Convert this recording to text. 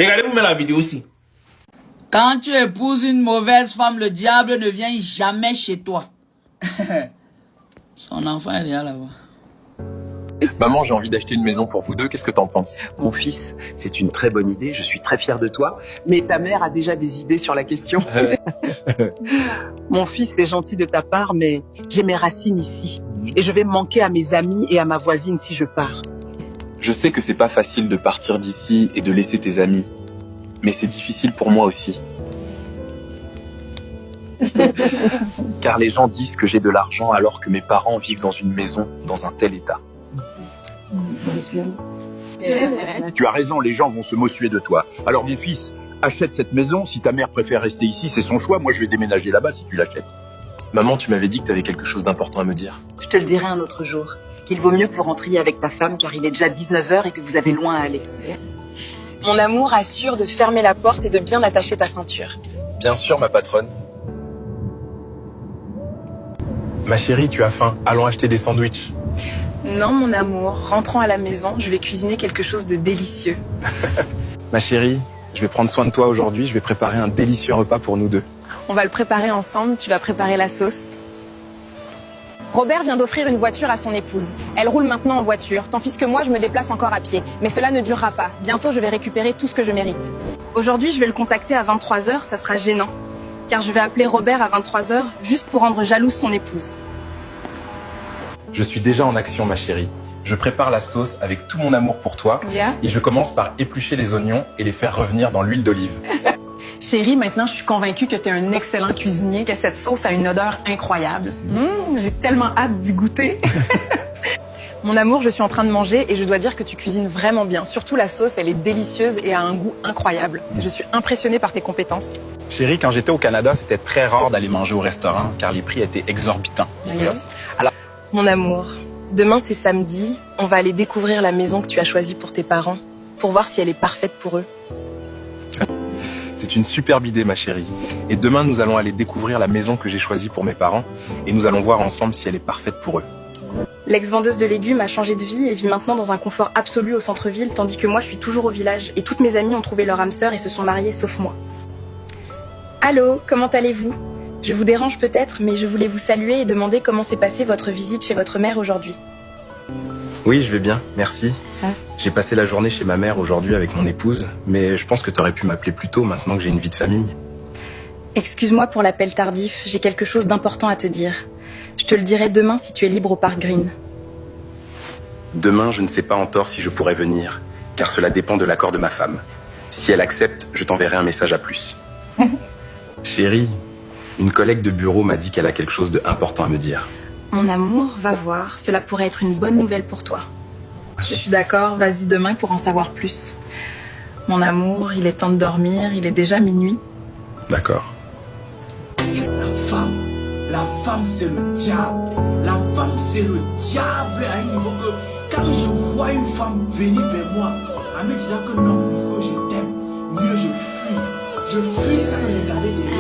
Regardez-vous même la vidéo aussi. Quand tu épouses une mauvaise femme, le diable ne vient jamais chez toi. Son enfant est déjà là-bas. Maman, j'ai envie d'acheter une maison pour vous deux, qu'est-ce que t'en penses? Mon fils, c'est une très bonne idée, je suis très fier de toi, mais ta mère a déjà des idées sur la question. Mon fils, c'est gentil de ta part, mais j'ai mes racines ici. Et je vais manquer à mes amis et à ma voisine si je pars. Je sais que c'est pas facile de partir d'ici et de laisser tes amis, mais c'est difficile pour moi aussi. Car les gens disent que j'ai de l'argent alors que mes parents vivent dans une maison dans un tel état. Tu as raison, les gens vont se moquer de toi. Alors mon fils, achète cette maison, si ta mère préfère rester ici, c'est son choix, moi je vais déménager là-bas si tu l'achètes. Maman, tu m'avais dit que t'avais quelque chose d'important à me dire. Je te le dirai un autre jour, qu'il vaut mieux que vous rentriez avec ta femme car il est déjà 19h et que vous avez loin à aller. Mon amour, assure de fermer la porte et de bien attacher ta ceinture. Bien sûr, ma patronne. Ma chérie, tu as faim, allons acheter des sandwichs. Non, mon amour, rentrons à la maison, je vais cuisiner quelque chose de délicieux. Ma chérie, je vais prendre soin de toi aujourd'hui, je vais préparer un délicieux repas pour nous deux. On va le préparer ensemble, tu vas préparer la sauce. Robert vient d'offrir une voiture à son épouse. Elle roule maintenant en voiture, tandis que moi je me déplace encore à pied. Mais cela ne durera pas. Bientôt je vais récupérer tout ce que je mérite. Aujourd'hui je vais le contacter à 23h, ça sera gênant. Car je vais appeler Robert à 23h juste pour rendre jalouse son épouse. Je suis déjà en action, ma chérie. Je prépare la sauce avec tout mon amour pour toi. Bien. Et je commence par éplucher les oignons et les faire revenir dans l'huile d'olive. Chérie, maintenant je suis convaincue que tu es un excellent cuisinier, que cette sauce a une odeur incroyable. J'ai tellement hâte d'y goûter. Mon amour, je suis en train de manger et je dois dire que tu cuisines vraiment bien. Surtout la sauce, elle est délicieuse et a un goût incroyable. Je suis impressionnée par tes compétences. Chérie, quand j'étais au Canada, c'était très rare d'aller manger au restaurant car les prix étaient exorbitants. Yes. Mon amour, demain c'est samedi, on va aller découvrir la maison que tu as choisie pour tes parents, pour voir si elle est parfaite pour eux. C'est une superbe idée, ma chérie. Et demain, nous allons aller découvrir la maison que j'ai choisie pour mes parents et nous allons voir ensemble si elle est parfaite pour eux. L'ex-vendeuse de légumes a changé de vie et vit maintenant dans un confort absolu au centre-ville, tandis que moi je suis toujours au village et toutes mes amies ont trouvé leur âme sœur et se sont mariées sauf moi. Allô, comment allez-vous ? Je vous dérange peut-être, mais je voulais vous saluer et demander comment s'est passée votre visite chez votre mère aujourd'hui. Oui, je vais bien, merci. J'ai passé la journée chez ma mère aujourd'hui avec mon épouse, mais je pense que tu aurais pu m'appeler plus tôt maintenant que j'ai une vie de famille. Excuse-moi pour l'appel tardif, j'ai quelque chose d'important à te dire. Je te le dirai demain si tu es libre au Parc Green. Demain, je ne sais pas encore si je pourrai venir, car cela dépend de l'accord de ma femme. Si elle accepte, je t'enverrai un message à plus. Chérie, une collègue de bureau m'a dit qu'elle a quelque chose d'important à me dire. Mon amour, va voir, cela pourrait être une bonne nouvelle pour toi. Je suis d'accord, vas-y demain pour en savoir plus. Mon amour, il est temps de dormir, il est déjà minuit. D'accord. La femme c'est le diable. La femme c'est le diable à un niveau que quand je vois une femme venir vers moi en me disant que non, il faut que je t'aime, mieux je fuis. Je fuis sans regarder derrière.